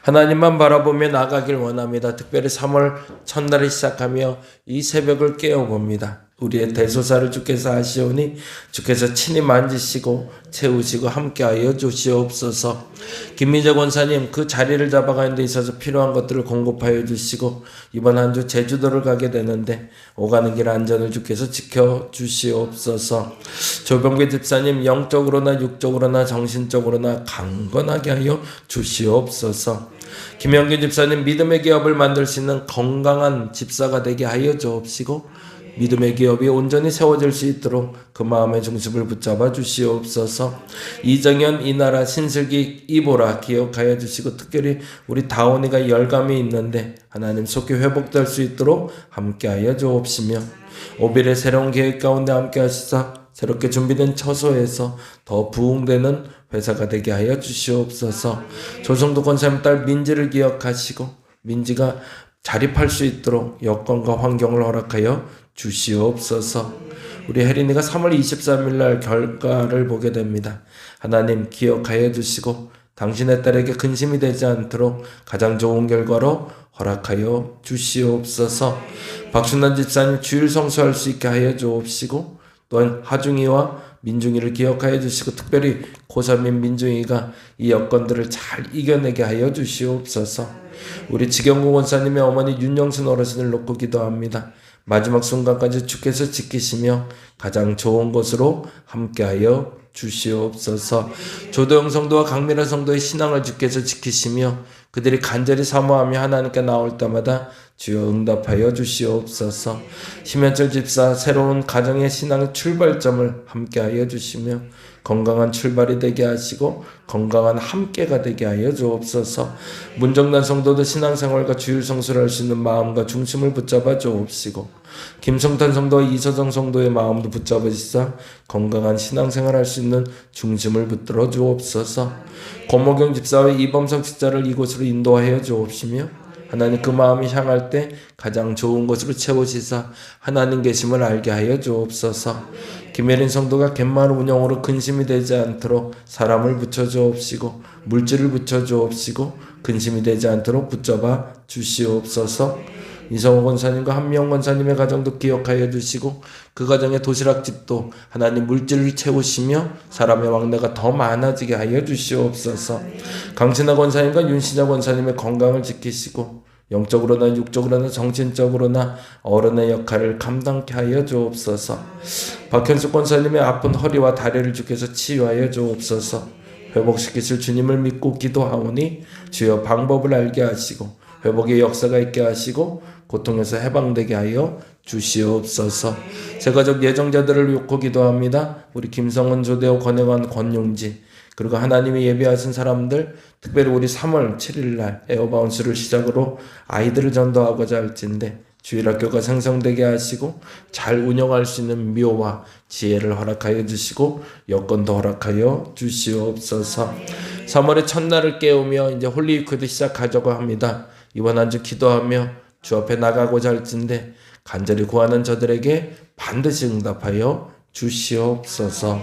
하나님만 바라보며 나가길 원합니다. 특별히 3월 첫날을 시작하며 이 새벽을 깨어봅니다. 우리의 대소사를 주께서 하시오니 주께서 친히 만지시고 채우시고 함께하여 주시옵소서. 김민재 권사님 그 자리를 잡아가는 데 있어서 필요한 것들을 공급하여 주시고 이번 한 주 제주도를 가게 되는데 오가는 길 안전을 주께서 지켜주시옵소서. 조병배 집사님 영적으로나 육적으로나 정신적으로나 강건하게 하여 주시옵소서. 김영균 집사님 믿음의 기업을 만들 수 있는 건강한 집사가 되게 하여 주옵시고 믿음의 기업이 온전히 세워질 수 있도록 그 마음의 중심을 붙잡아 주시옵소서. 이정현, 이나라, 신슬기, 이보라 기억하여 주시고 특별히 우리 다온이가 열감이 있는데 하나님 속히 회복될 수 있도록 함께하여 주옵시며 오빌의 새로운 계획 가운데 함께하시사 새롭게 준비된 처소에서 더 부흥되는 회사가 되게 하여 주시옵소서. 조성도 권사님 딸 민지를 기억하시고 민지가 자립할 수 있도록 여건과 환경을 허락하여 주시옵소서. 우리 혜린이가 3월 23일 날 결과를 보게 됩니다. 하나님 기억하여 주시고 당신의 딸에게 근심이 되지 않도록 가장 좋은 결과로 허락하여 주시옵소서. 박순남 집사님 주일 성수할 수 있게 하여 주옵시고 또한 하중이와 민중이를 기억하여 주시고 특별히 고3인 민중이가 이 여건들을 잘 이겨내게 하여 주시옵소서. 우리 지경구 권사님의 어머니 윤영순 어르신을 놓고 기도합니다. 마지막 순간까지 주께서 지키시며 가장 좋은 것으로 함께하여 주시옵소서. 조도영 성도와 강미라 성도의 신앙을 주께서 지키시며 그들이 간절히 사모하며 하나님께 나올 때마다 주여 응답하여 주시옵소서. 심현철 집사 새로운 가정의 신앙의 출발점을 함께하여 주시며 건강한 출발이 되게 하시고 건강한 함께가 되게 하여 주옵소서. 문정단 성도도 신앙생활과 주일 성수를 할 수 있는 마음과 중심을 붙잡아 주옵시고 김성탄 성도와 이서정 성도의 마음도 붙잡으시사 건강한 신앙생활 할 수 있는 중심을 붙들어 주옵소서. 권모경 집사와 이범석 집사를 이곳으로 인도하여 주옵시며 하나님 그 마음이 향할 때 가장 좋은 것으로 채우시사 하나님 계심을 알게 하여 주옵소서. 김혜린 성도가 갯마을 운영으로 근심이 되지 않도록 사람을 붙여 주옵시고 물질을 붙여 주옵시고 근심이 되지 않도록 붙잡아 주시옵소서. 이성호 권사님과 한미영 권사님의 가정도 기억하여 주시고 그 가정의 도시락집도 하나님 물질을 채우시며 사람의 왕래가 더 많아지게 하여 주시옵소서. 강신하 권사님과 윤신자 권사님의 건강을 지키시고 영적으로나 육적으로나 정신적으로나 어른의 역할을 감당케 하여 주옵소서. 박현숙 권사님의 아픈 허리와 다리를 주께서 치유하여 주옵소서. 회복시키실 주님을 믿고 기도하오니 주여 방법을 알게 하시고 회복의 역사가 있게 하시고 고통에서 해방되게 하여 주시옵소서. 새 가족 예정자들을 놓고 기도합니다. 우리 김성은, 조대호, 권혜관, 권용지 그리고 하나님이 예비하신 사람들 특별히 우리 3월 7일 날 에어바운스를 시작으로 아이들을 전도하고자 할진데 주일학교가 생성되게 하시고 잘 운영할 수 있는 묘와 지혜를 허락하여 주시고 여건도 허락하여 주시옵소서. 3월의 첫날을 깨우며 이제 홀리위크도 시작하자고 합니다. 이번 한 주 기도하며 주 앞에 나가고자 할진데 간절히 구하는 저들에게 반드시 응답하여 주시옵소서.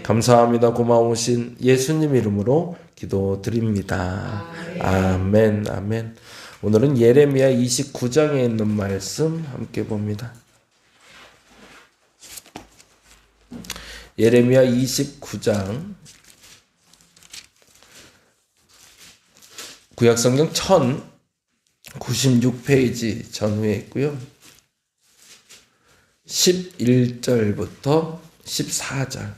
감사합니다. 고마우신 예수님 이름으로 기도드립니다. 아멘 아멘. 오늘은 예레미야 29장에 있는 말씀 함께 봅니다. 예레미야 29장 구약성경 1096페이지 전후에 있고요. 11절부터 14절.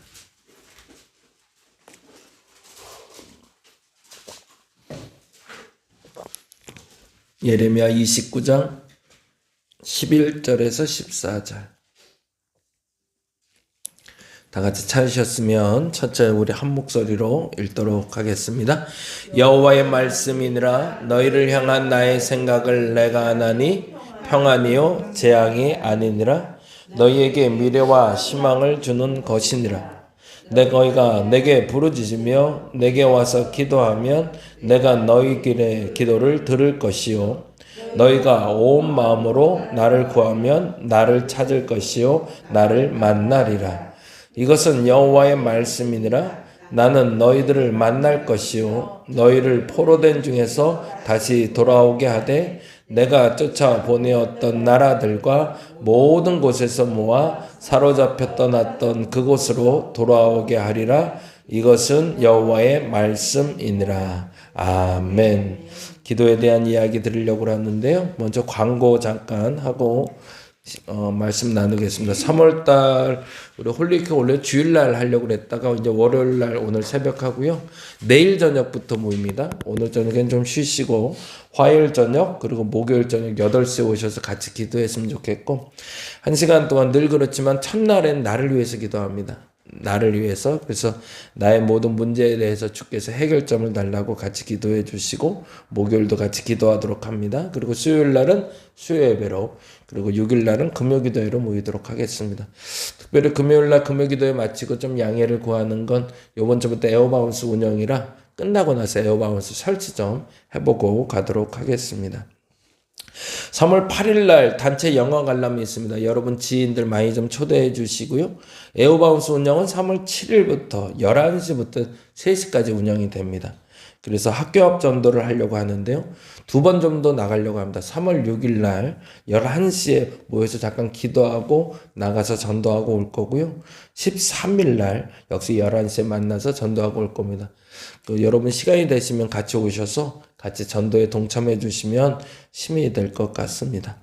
예레미야 29장 11절에서 14절. 다 같이 찾으셨으면 첫째 우리 한 목소리로 읽도록 하겠습니다. 여호와의 말씀이니라. 너희를 향한 나의 생각을 내가 아나니 평안이요 재앙이 아니니라. 너희에게 미래와 희망을 주는 것이니라. 너희가 내게 부르짖으며 내게 와서 기도하면 내가 너희 길의 기도를 들을 것이요 너희가 온 마음으로 나를 구하면 나를 찾을 것이요 나를 만나리라. 이것은 여호와의 말씀이니라. 나는 너희들을 만날 것이요 너희를 포로된 중에서 다시 돌아오게 하되 내가 쫓아 보내었던 나라들과 모든 곳에서 모아 사로잡혀 떠났던 그곳으로 돌아오게 하리라. 이것은 여호와의 말씀이니라. 아멘. 기도에 대한 이야기 드리려고 하는데요. 먼저 광고 잠깐 하고 말씀 나누겠습니다. 3월달 우리 홀리케 원래 주일날 하려고 그랬다가 이제 월요일날 오늘 새벽 하고요. 내일 저녁부터 모입니다. 오늘 저녁엔 좀 쉬시고 화요일 저녁 그리고 목요일 저녁 8시에 오셔서 같이 기도했으면 좋겠고 1시간 동안 늘 그렇지만 첫날엔 나를 위해서 기도합니다. 나를 위해서. 그래서 나의 모든 문제에 대해서 주께서 해결점을 달라고 같이 기도해 주시고 목요일도 같이 기도하도록 합니다. 그리고 수요일 날은 수요 예배로 그리고 6일 날은 금요 기도회로 모이도록 하겠습니다. 특별히 금요일 날 금요 기도회 마치고 좀 양해를 구하는 건 이번 주부터 에어바운스 운영이라 끝나고 나서 에어바운스 설치 좀 해보고 가도록 하겠습니다. 3월 8일 날 단체 영화 관람이 있습니다. 여러분 지인들 많이 좀 초대해 주시고요. 에어바운스 운영은 3월 7일부터 11시부터 3시까지 운영이 됩니다. 그래서 학교 앞 전도를 하려고 하는데요. 2번 정도 나가려고 합니다. 3월 6일 날 11시에 모여서 잠깐 기도하고 나가서 전도하고 올 거고요. 13일 날 역시 11시에 만나서 전도하고 올 겁니다. 여러분 시간이 되시면 같이 오셔서 같이 전도에 동참해 주시면 힘이 될 것 같습니다.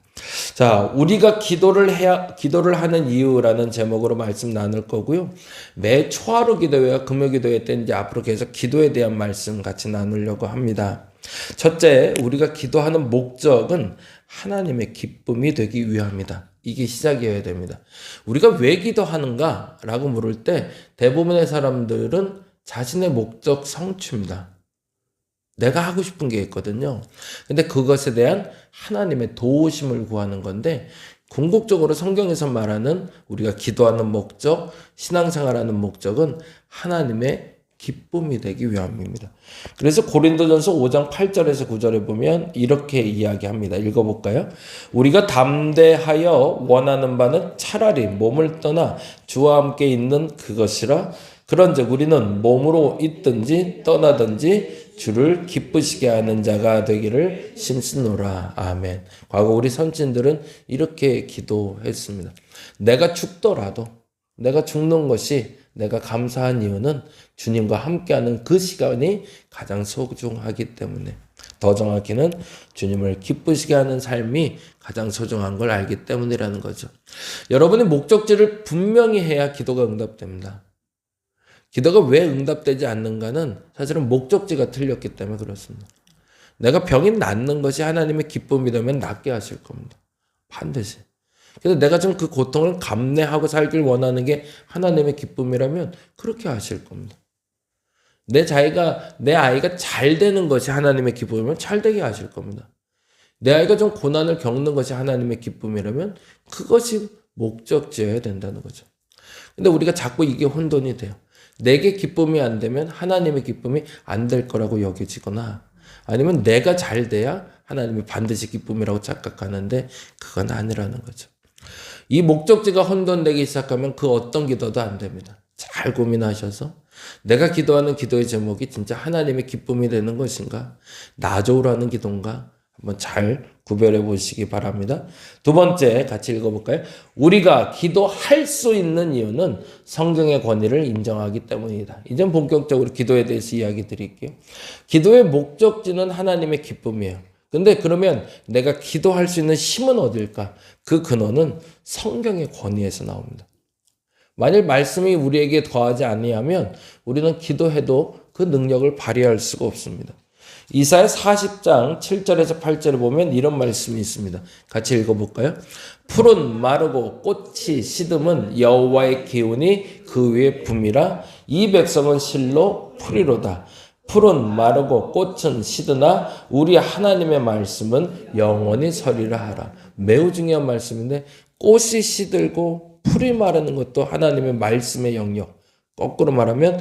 자, 우리가 기도를 하는 이유라는 제목으로 말씀 나눌 거고요. 매 초하루 기도회와 금요 기도회 때 이제 앞으로 계속 기도에 대한 말씀 같이 나누려고 합니다. 첫째, 우리가 기도하는 목적은 하나님의 기쁨이 되기 위함이다. 이게 시작이어야 됩니다. 우리가 왜 기도하는가? 라고 물을 때 대부분의 사람들은 자신의 목적 성취입니다. 내가 하고 싶은 게 있거든요. 근데 그것에 대한 하나님의 도우심을 구하는 건데 궁극적으로 성경에서 말하는 우리가 기도하는 목적, 신앙생활하는 목적은 하나님의 기쁨이 되기 위함입니다. 그래서 고린도전서 5장 8절에서 9절에 보면 이렇게 이야기합니다. 읽어볼까요? 우리가 담대하여 원하는 바는 차라리 몸을 떠나 주와 함께 있는 그것이라. 그런즉 우리는 몸으로 있든지 떠나든지 주를 기쁘시게 하는 자가 되기를 힘쓰노라. 아멘. 과거 우리 선진들은 이렇게 기도했습니다. 내가 죽더라도 내가 죽는 것이 내가 감사한 이유는 주님과 함께하는 그 시간이 가장 소중하기 때문에, 더 정확히는 주님을 기쁘시게 하는 삶이 가장 소중한 걸 알기 때문이라는 거죠. 여러분의 목적지를 분명히 해야 기도가 응답됩니다. 기도가 왜 응답되지 않는가는 사실은 목적지가 틀렸기 때문에 그렇습니다. 내가 병이 낫는 것이 하나님의 기쁨이 되면 낫게 하실 겁니다. 반드시. 그래서 내가 좀 그 고통을 감내하고 살길 원하는 게 하나님의 기쁨이라면 그렇게 하실 겁니다. 내 아이가 잘 되는 것이 하나님의 기쁨이면 잘 되게 하실 겁니다. 내 아이가 좀 고난을 겪는 것이 하나님의 기쁨이라면 그것이 목적지여야 된다는 거죠. 근데 우리가 자꾸 이게 혼돈이 돼요. 내게 기쁨이 안 되면 하나님의 기쁨이 안 될 거라고 여겨지거나 아니면 내가 잘 돼야 하나님이 반드시 기쁨이라고 착각하는데 그건 아니라는 거죠. 이 목적지가 혼돈되기 시작하면 그 어떤 기도도 안 됩니다. 잘 고민하셔서 내가 기도하는 기도의 제목이 진짜 하나님의 기쁨이 되는 것인가? 나 좋으라는 기도인가? 한번 잘 구별해 보시기 바랍니다. 두 번째 같이 읽어볼까요? 우리가 기도할 수 있는 이유는 성경의 권위를 인정하기 때문이다. 이제 본격적으로 기도에 대해서 이야기 드릴게요. 기도의 목적지는 하나님의 기쁨이에요. 근데 그러면 내가 기도할 수 있는 힘은 어딜까? 그 근원은 성경의 권위에서 나옵니다. 만일 말씀이 우리에게 더하지 아니하면 우리는 기도해도 그 능력을 발휘할 수가 없습니다. 이사야 40장 7절에서 8절에 보면 이런 말씀이 있습니다. 같이 읽어볼까요? 풀은 마르고 꽃이 시듬은 여호와의 기운이 그 위에 붐이라. 이 백성은 실로 풀이로다. 풀은 마르고 꽃은 시드나 우리 하나님의 말씀은 영원히 서리라 하라. 매우 중요한 말씀인데 꽃이 시들고 풀이 마르는 것도 하나님의 말씀의 영역. 거꾸로 말하면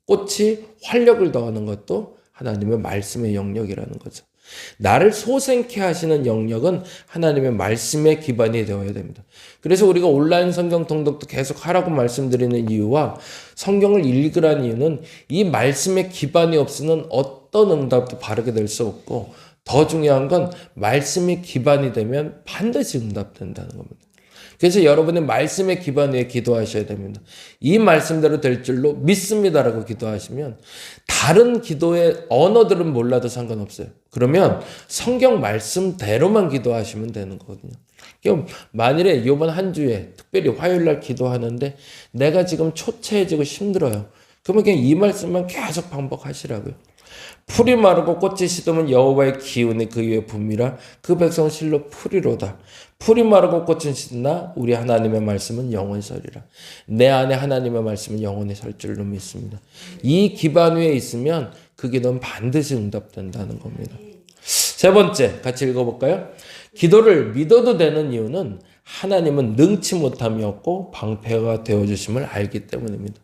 꽃이 활력을 더하는 것도 하나님의 말씀의 영역이라는 거죠. 나를 소생케 하시는 영역은 하나님의 말씀의 기반이 되어야 됩니다. 그래서 우리가 온라인 성경 통독도 계속 하라고 말씀드리는 이유와 성경을 읽으라는 이유는 이 말씀의 기반이 없으면 어떤 응답도 바르게 될 수 없고, 더 중요한 건 말씀이 기반이 되면 반드시 응답된다는 겁니다. 그래서 여러분의 말씀의 기반 위에 기도하셔야 됩니다. 이 말씀대로 될 줄로 믿습니다라고 기도하시면 다른 기도의 언어들은 몰라도 상관없어요. 그러면 성경 말씀대로만 기도하시면 되는 거거든요. 그럼 만일에 이번 한 주에 특별히 화요일 날 기도하는데 내가 지금 초췌해지고 힘들어요. 그러면 그냥 이 말씀만 계속 반복하시라고요. 풀이 마르고 꽃이 시드면 여호와의 기운이 그 위에 붐이라 그 백성 실로 풀이로다. 풀이 마르고 꽃은 시드나 우리 하나님의 말씀은 영원히 서리라. 내 안에 하나님의 말씀은 영원히 설 줄로 믿습니다. 이 기반 위에 있으면 그 기도는 반드시 응답된다는 겁니다. 세 번째, 같이 읽어볼까요? 기도를 믿어도 되는 이유는 하나님은 능치 못함이 없고 방패가 되어주심을 알기 때문입니다.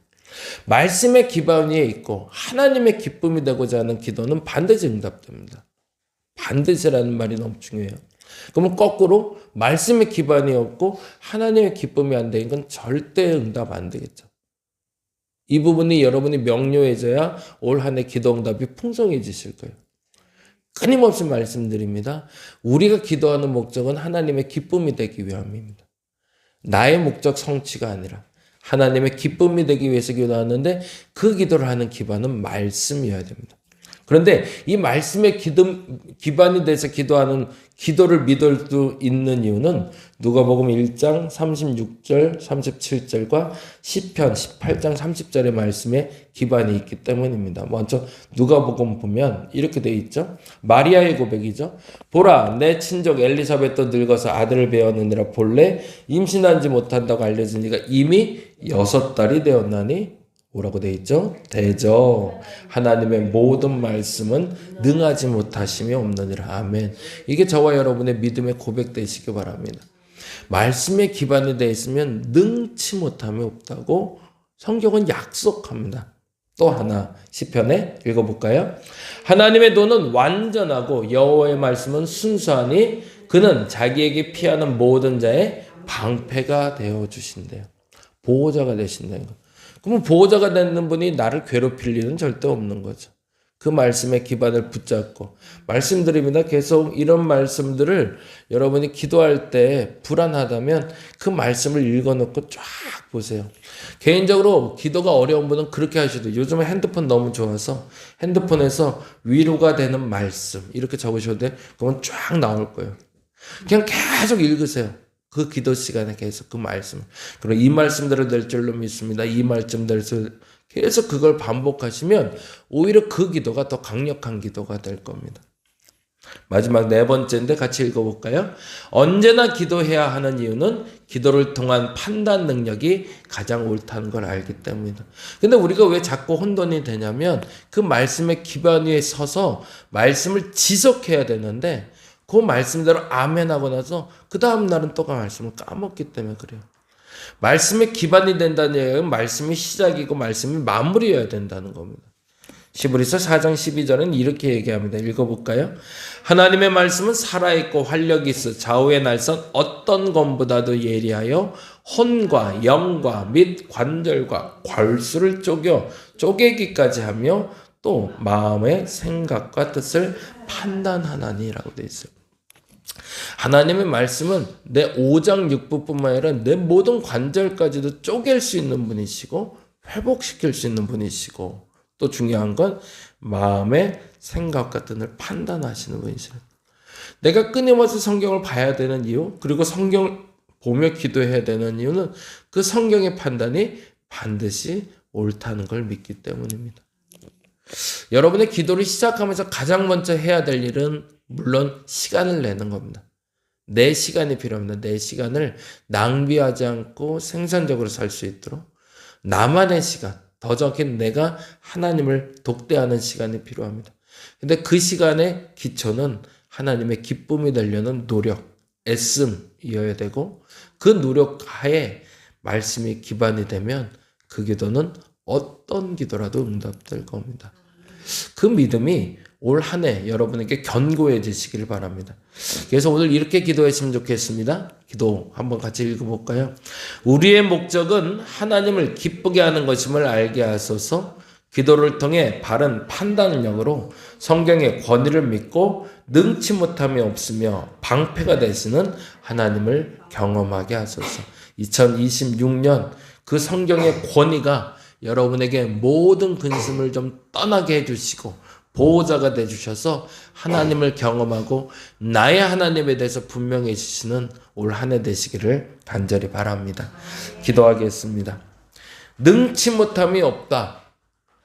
말씀의 기반 위에 있고 하나님의 기쁨이 되고자 하는 기도는 반드시 응답됩니다. 반드시라는 말이 너무 중요해요. 그러면 거꾸로 말씀의 기반이 없고 하나님의 기쁨이 안 되는 건 절대 응답 안 되겠죠. 이 부분이 여러분이 명료해져야 올 한 해 기도 응답이 풍성해지실 거예요. 끊임없이 말씀드립니다. 우리가 기도하는 목적은 하나님의 기쁨이 되기 위함입니다. 나의 목적 성취가 아니라 하나님의 기쁨이 되기 위해서 기도하는데 그 기도를 하는 기반은 말씀이어야 됩니다. 그런데 이 말씀의 기반이 돼서 기도하는 기도를 믿을 수 있는 이유는 누가복음 1장 36절 37절과 시편 18장 30절의 말씀에 기반이 있기 때문입니다. 먼저 누가복음 보면 이렇게 되어 있죠. 마리아의 고백이죠. 보라, 내 친족 엘리사벳도 늙어서 아들을 배었느니라. 본래 임신하지 못한다고 알려진 이가 이미 6달이 되었나니 뭐라고 되어 있죠? 대저 하나님의 모든 말씀은 능하지 못하심이 없느니라. 아멘. 이게 저와 여러분의 믿음의 고백 되시기 바랍니다. 말씀에 기반이 되어 있으면 능치 못함이 없다고 성경은 약속합니다. 또 하나 시편에 읽어볼까요? 하나님의 도는 완전하고 여호와의 말씀은 순수하니 그는 자기에게 피하는 모든 자의 방패가 되어주신대요. 보호자가 되신다는 것. 그러면 보호자가 되는 분이 나를 괴롭힐 일은 절대 없는 거죠. 그 말씀의 기반을 붙잡고 말씀드립니다. 계속 이런 말씀들을 여러분이 기도할 때 불안하다면 그 말씀을 읽어놓고 쫙 보세요. 개인적으로 기도가 어려운 분은 그렇게 하셔도 요즘에 핸드폰 너무 좋아서 핸드폰에서 위로가 되는 말씀 이렇게 적으셔도 돼. 그러면 쫙 나올 거예요. 그냥 계속 읽으세요. 그 기도 시간에 계속 그 말씀. 그리고 이 말씀대로 될 줄로 믿습니다. 이 말씀대로 계속 그걸 반복하시면 오히려 그 기도가 더 강력한 기도가 될 겁니다. 마지막 네 번째인데 같이 읽어볼까요? 언제나 기도해야 하는 이유는 기도를 통한 판단 능력이 가장 옳다는 걸 알기 때문이다. 근데 우리가 왜 자꾸 혼돈이 되냐면 그 말씀의 기반 위에 서서 말씀을 지속해야 되는데 그 말씀대로 아멘 하고 나서 그 다음 날은 또 그 말씀을 까먹기 때문에 그래요. 말씀의 기반이 된다는 얘기는 말씀이 시작이고 말씀이 마무리여야 된다는 겁니다. 히브리서 4장 12절은 이렇게 얘기합니다. 읽어볼까요? 하나님의 말씀은 살아있고 활력이 있어 좌우의 날선 어떤 검보다도 예리하여 혼과 영과 및 관절과 괄수를 쪼개기까지 하며 또 마음의 생각과 뜻을 판단하나니라고 되어 있어요. 하나님의 말씀은 내 오장육부뿐만 아니라 내 모든 관절까지도 쪼갤 수 있는 분이시고 회복시킬 수 있는 분이시고 또 중요한 건 마음의 생각과 뜻을 판단하시는 분이시래요. 내가 끊임없이 성경을 봐야 되는 이유 그리고 성경을 보며 기도해야 되는 이유는 그 성경의 판단이 반드시 옳다는 걸 믿기 때문입니다. 여러분의 기도를 시작하면서 가장 먼저 해야 될 일은 물론 시간을 내는 겁니다. 내 시간이 필요합니다. 내 시간을 낭비하지 않고 생산적으로 살 수 있도록 나만의 시간, 더 정확히 내가 하나님을 독대하는 시간이 필요합니다. 근데 그 시간의 기초는 하나님의 기쁨이 되려는 노력, 애씀이어야 되고 그 노력 하에 말씀이 기반이 되면 그 기도는 어떤 기도라도 응답될 겁니다. 그 믿음이 올 한 해 여러분에게 견고해지시길 바랍니다. 그래서 오늘 이렇게 기도했으면 좋겠습니다. 기도 한번 같이 읽어볼까요? 우리의 목적은 하나님을 기쁘게 하는 것임을 알게 하소서. 기도를 통해 바른 판단력으로 성경의 권위를 믿고 능치 못함이 없으며 방패가 되시는 하나님을 경험하게 하소서. 2026년 그 성경의 권위가 여러분에게 모든 근심을 좀 떠나게 해주시고 보호자가 되주셔서 하나님을 경험하고 나의 하나님에 대해서 분명해지시는 올 한 해 되시기를 간절히 바랍니다. 기도하겠습니다. 능치 못함이 없다.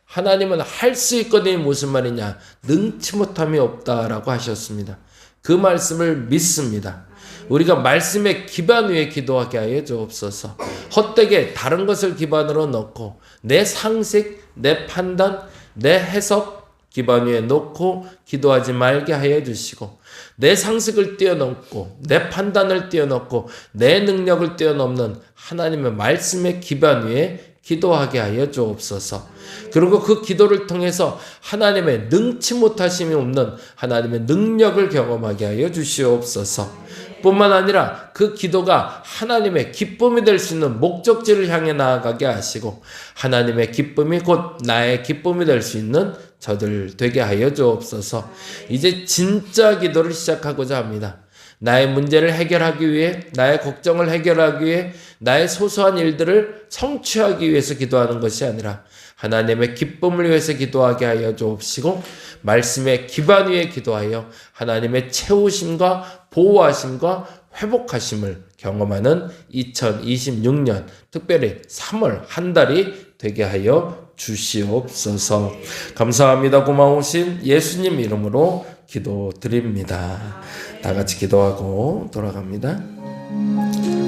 하나님은 할 수 있거든요. 무슨 말이냐? 능치 못함이 없다라고 하셨습니다. 그 말씀을 믿습니다. 우리가 말씀의 기반 위에 기도하게 하여 주옵소서. 헛되게 다른 것을 기반으로 놓고 내 상식, 내 판단, 내 해석 기반 위에 놓고 기도하지 말게 하여 주시고 내 상식을 뛰어넘고 내 판단을 뛰어넘고 내 능력을 뛰어넘는 하나님의 말씀의 기반 위에 기도하게 하여 주옵소서. 그리고 그 기도를 통해서 하나님의 능치 못하심이 없는 하나님의 능력을 경험하게 하여 주시옵소서. 뿐만 아니라 그 기도가 하나님의 기쁨이 될 수 있는 목적지를 향해 나아가게 하시고 하나님의 기쁨이 곧 나의 기쁨이 될 수 있는 저들 되게 하여 주옵소서. 이제 진짜 기도를 시작하고자 합니다. 나의 문제를 해결하기 위해, 나의 걱정을 해결하기 위해, 나의 소소한 일들을 성취하기 위해서 기도하는 것이 아니라 하나님의 기쁨을 위해서 기도하게 하여 주옵시고 말씀의 기반 위에 기도하여 하나님의 채우심과 보호하심과 회복하심을 경험하는 2026년 특별히 3월 한 달이 되게 하여 주시옵소서. 감사합니다. 고마우신 예수님 이름으로 기도드립니다. 다 같이 기도하고 돌아갑니다.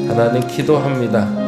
하나님 기도합니다.